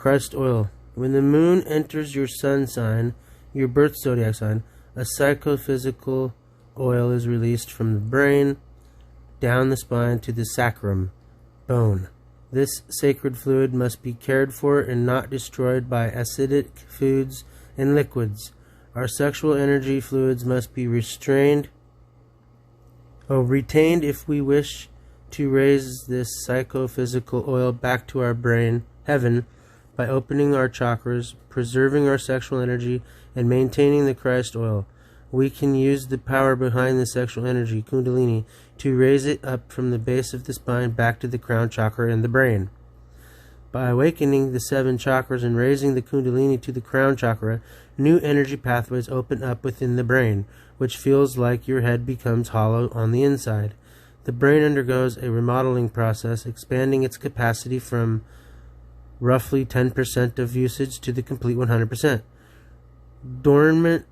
Christ oil. When the moon enters your sun sign, your birth zodiac sign, a psychophysical oil is released from the brain down the spine to the sacrum, bone. This sacred fluid must be cared for and not destroyed by acidic foods and liquids. Our sexual energy fluids must be retained if we wish to raise this psychophysical oil back to our brain, heaven, by opening our chakras, preserving our sexual energy, and maintaining the Christ oil. We can use the power behind the sexual energy, Kundalini, to raise it up from the base of the spine back to the crown chakra in the brain. By awakening the 7 chakras and raising the Kundalini to the crown chakra, new energy pathways open up within the brain, which feels like your head becomes hollow on the inside. The brain undergoes a remodeling process, expanding its capacity from roughly 10% of usage to the complete 100%. Dormant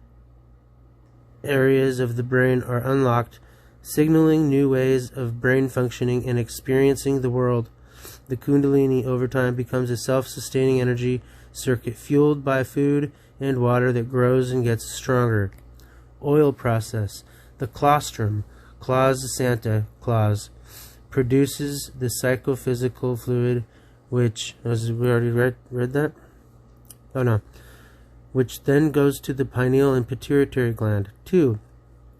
areas of the brain are unlocked, signaling new ways of brain functioning and experiencing the world. The Kundalini over time becomes a self-sustaining energy circuit fueled by food and water that grows and gets stronger. Oil process. The colostrum, claus Santa Claus, produces the psychophysical fluid which, as we already read that? Oh no. Which then goes to the pineal and pituitary gland. 2.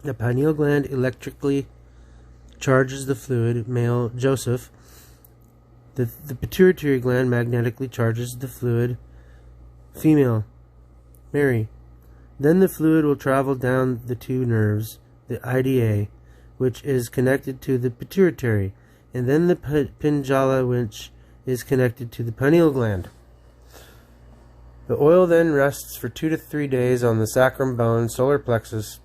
The pineal gland electrically charges the fluid, male Joseph. The pituitary gland magnetically charges the fluid, female Mary. Then the fluid will travel down the 2 nerves, the IDA, which is connected to the pituitary, and then the Pingala, which is connected to the pineal gland. The oil then rests for 2 to 3 days on the sacrum bone, solar plexus.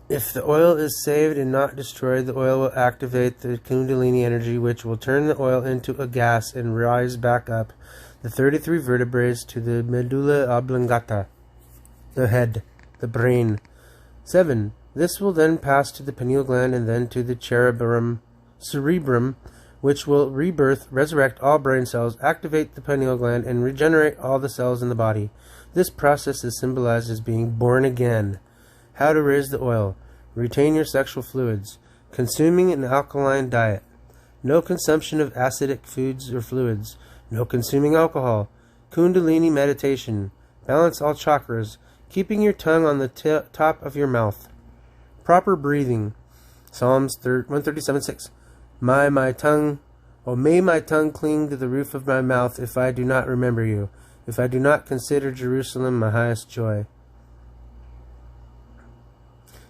If the oil is saved and not destroyed, the oil will activate the Kundalini energy, which will turn the oil into a gas and rise back up the 33 vertebrae to the medulla oblongata, the head, the brain. 7. This will then pass to the pineal gland and then to the cerebrum, which will rebirth, resurrect all brain cells, activate the pineal gland, and regenerate all the cells in the body. This process is symbolized as being born again. How to raise the oil. Retain your sexual fluids. Consuming an alkaline diet. No consumption of acidic foods or fluids. No consuming alcohol. Kundalini meditation. Balance all chakras. Keeping your tongue on the top of your mouth. Proper breathing. Psalms 137:6. May my tongue cling to the roof of my mouth if I do not remember you, if I do not consider Jerusalem my highest joy.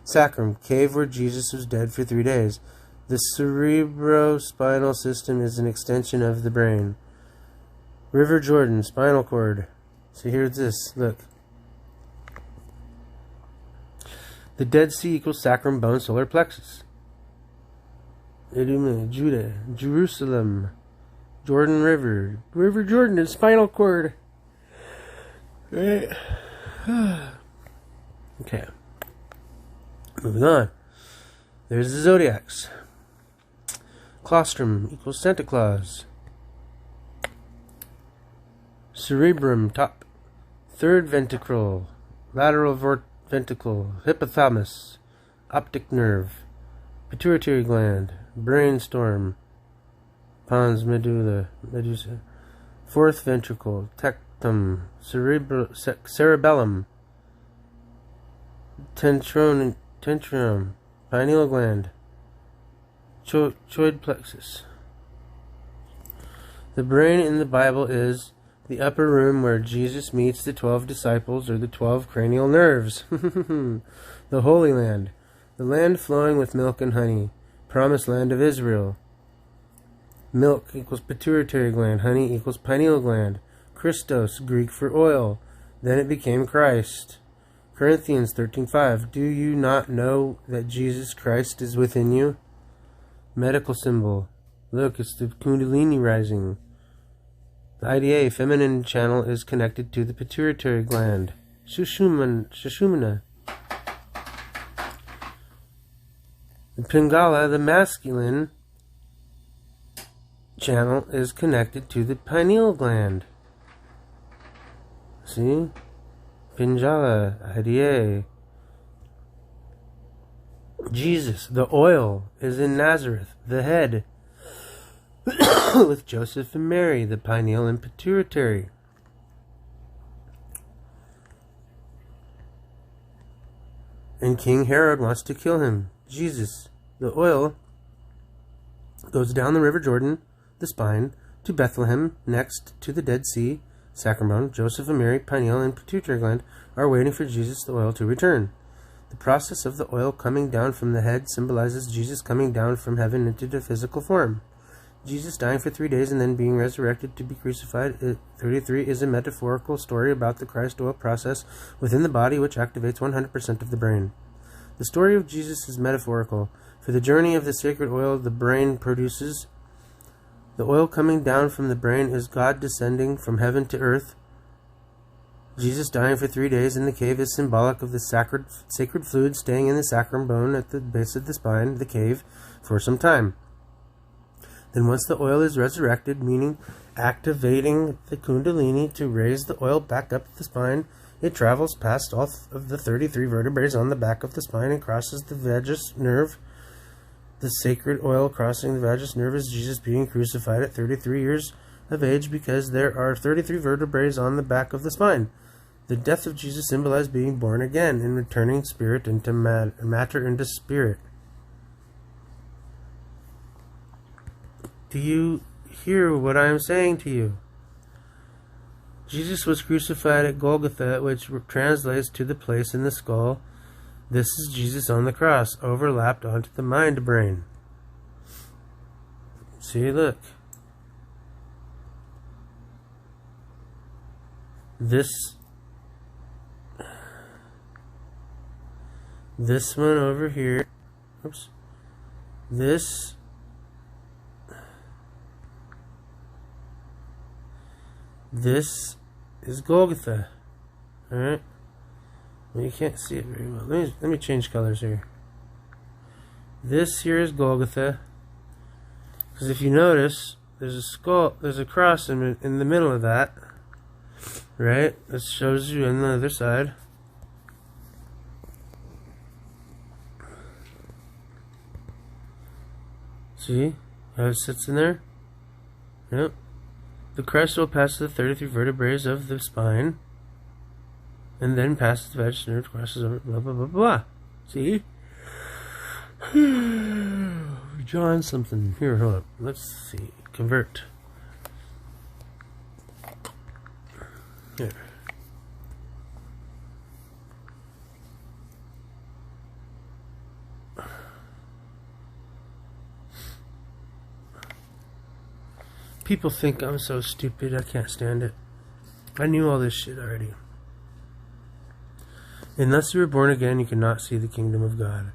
Sacrum, cave where Jesus was dead for 3 days. The cerebrospinal system is an extension of the brain. River Jordan, spinal cord. So here's this, look. The Dead Sea equals sacrum, bone, solar plexus. Judah, Jerusalem, Jordan River, River Jordan and spinal cord. Right. Okay. Moving on. There's the zodiacs. Colostrum equals Santa Claus. Cerebrum, top. 3rd ventricle, lateral ventricle, hypothalamus, optic nerve, pituitary gland, brainstorm, pons medulla, medusa, 4th ventricle, tectum, cerebellum, tentrium, pineal gland, choid plexus. The brain in the Bible is the upper room where Jesus meets the 12 disciples, or the 12 cranial nerves. The Holy Land, the land flowing with milk and honey, promised land of Israel. Milk equals pituitary gland, honey equals pineal gland. Christos, Greek for oil. Then it became Christ. Corinthians 13:5. Do you not know that Jesus Christ is within you? Medical symbol. Look, it's the Kundalini rising. The IDA, feminine channel, is connected to the pituitary gland. Sushumna. The Pingala, the masculine channel is connected to the pineal gland. See? Pinjala, IDA. Jesus, the oil, is in Nazareth, the head, with Joseph and Mary, the pineal and pituitary. And King Herod wants to kill him. Jesus, the oil, goes down the River Jordan, the spine, to Bethlehem, next to the Dead Sea, sacrament. Joseph and Mary, pineal and pituitary gland, are waiting for Jesus, the oil, to return. The process of the oil coming down from the head symbolizes Jesus coming down from heaven into the physical form. Jesus dying for 3 days and then being resurrected to be crucified. 33 is a metaphorical story about the Christ oil process within the body which activates 100% of the brain. The story of Jesus is metaphorical. For the journey of the sacred oil the brain produces, the oil coming down from the brain is God descending from heaven to earth. Jesus dying for 3 days in the cave is symbolic of the sacred fluid staying in the sacrum bone at the base of the spine, the cave, for some time. Then once the oil is resurrected, meaning activating the kundalini to raise the oil back up the spine, it travels past all of the 33 vertebrae on the back of the spine and crosses the vagus nerve. The sacred oil crossing the vagus nerve is Jesus being crucified at 33 years of age because there are 33 vertebrae on the back of the spine. The death of Jesus symbolized being born again and returning spirit into matter into spirit. Do you hear what I am saying to you? Jesus was crucified at Golgotha, which translates to the place in the skull. This is Jesus on the cross, overlapped onto the mind brain. See, look. This one over here. Oops. This is Golgotha. Alright? Well, you can't see it very well. Let me change colors here. This here is Golgotha. Because if you notice, there's a skull, there's a cross in the middle of that. Right? It shows you on the other side. See how it sits in there? Yep. The crest will pass the 33 vertebrae of the spine, and then passes the vagus nerve, crosses over, blah, blah, blah, blah. See? Drawing something. Here, hold up. Let's see. Convert. Here. People think I'm so stupid, I can't stand it. I knew all this shit already. Unless you were born again, you cannot see the kingdom of God.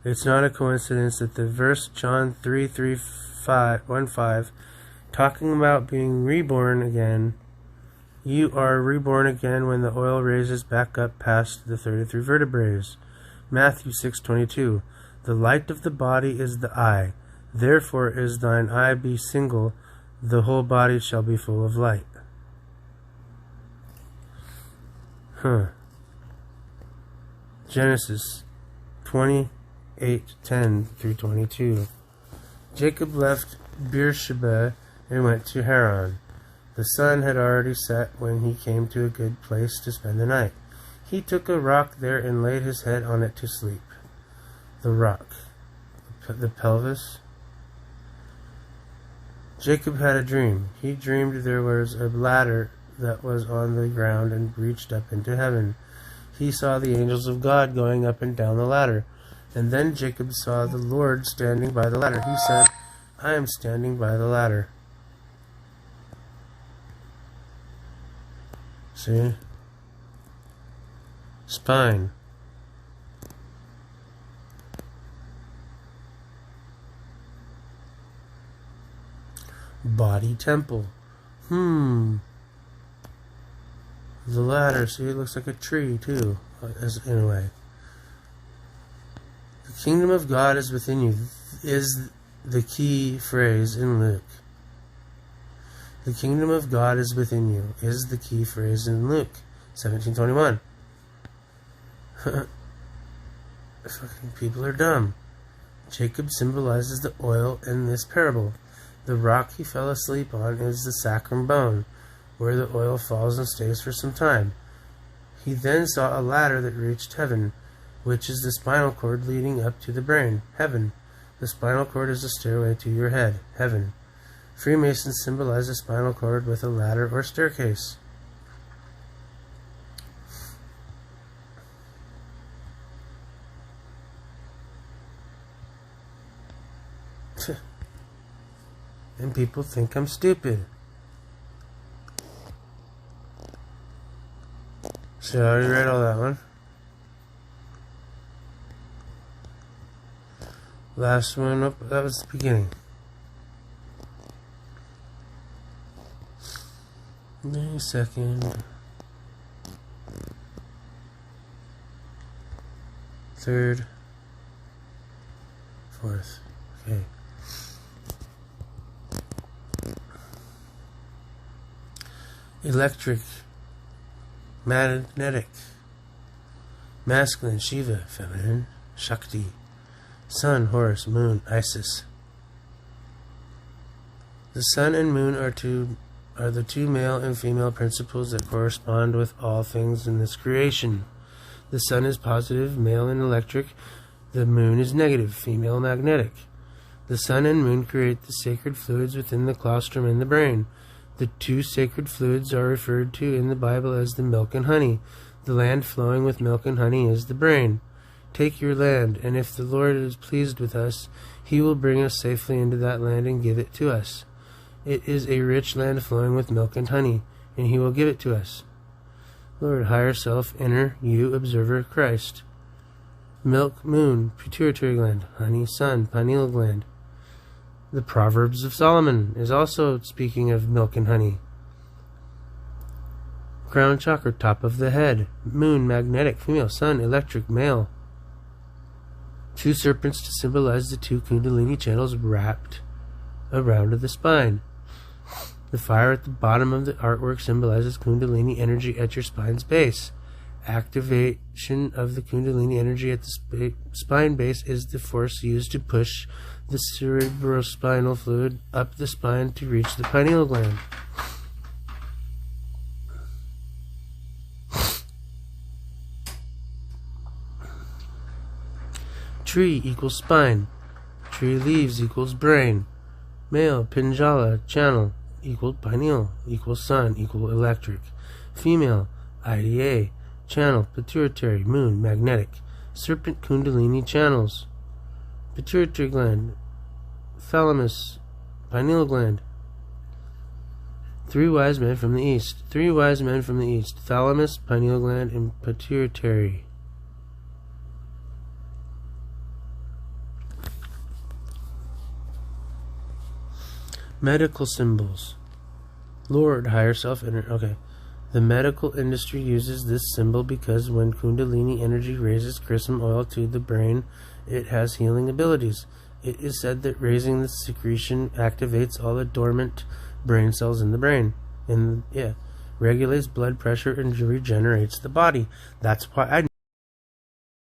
It's not a coincidence that the verse John 3:15, talking about being reborn again, you are reborn again when the oil raises back up past the 33 vertebrae. Matthew 6:22, the light of the body is the eye. Therefore is thine eye be single, the whole body shall be full of light. Genesis 28:10 through 22. Jacob left Beersheba and went to Haran. The sun had already set when he came to a good place to spend the night. He took a rock there and laid his head on it to sleep. The rock. The pelvis. Jacob had a dream. He dreamed there was a ladder that was on the ground and reached up into heaven. He saw the angels of God going up and down the ladder. And then Jacob saw the Lord standing by the ladder. He said, I am standing by the ladder. See? Spine. Body temple. The ladder, see, it looks like a tree too, in a way. The kingdom of God is within you is the key phrase in Luke. The kingdom of God is within you is the key phrase in Luke 17:21. Fucking people are dumb. Jacob symbolizes the oil in this parable. The rock he fell asleep on is the sacrum bone, where the oil falls and stays for some time. He then saw a ladder that reached heaven, which is the spinal cord leading up to the brain, heaven. The spinal cord is the stairway to your head, heaven. Freemasons symbolize the spinal cord with a ladder or staircase. And people think I'm stupid. So I already read all that one. Last one, oh, that was the beginning. Wait a second. Third. Fourth. Okay. Electric, magnetic, masculine, Shiva, feminine, Shakti, Sun, Horus, Moon, Isis. The sun and moon are the two male and female principles that correspond with all things in this creation. The sun is positive, male and electric. The moon is negative, female magnetic. The sun and moon create the sacred fluids within the claustrum in the brain. The two sacred fluids are referred to in the Bible as the milk and honey. The land flowing with milk and honey is the brain. Take your land, and if the Lord is pleased with us, he will bring us safely into that land and give it to us. It is a rich land flowing with milk and honey, and he will give it to us. Lord, higher self, inner, you, observer, Christ. Milk, moon, pituitary gland. Honey, sun, pineal gland. The Proverbs of Solomon is also speaking of milk and honey. Crown chakra, top of the head. Moon, magnetic, female. Sun, electric, male. Two serpents to symbolize the two kundalini channels wrapped around the spine. The fire at the bottom of the artwork symbolizes kundalini energy at your spine's base. Activation of the kundalini energy at the spine base is the force used to push the cerebrospinal fluid up the spine to reach the pineal gland. Tree equals spine. Tree leaves equals brain. Male, Pinjala, channel, equal pineal, equal sun, equal electric. Female, IDA, channel, pituitary, moon, magnetic. Serpent kundalini channels. Pituitary gland, thalamus, pineal gland. Three wise men from the east. Three wise men from the east. Thalamus, pineal gland, and pituitary. Medical symbols. Lord, higher self, inner. Okay. The medical industry uses this symbol because when Kundalini energy raises chrism oil to the brain, it has healing abilities. It is said that raising the secretion activates all the dormant brain cells in the brain. Regulates blood pressure and regenerates the body. That's why I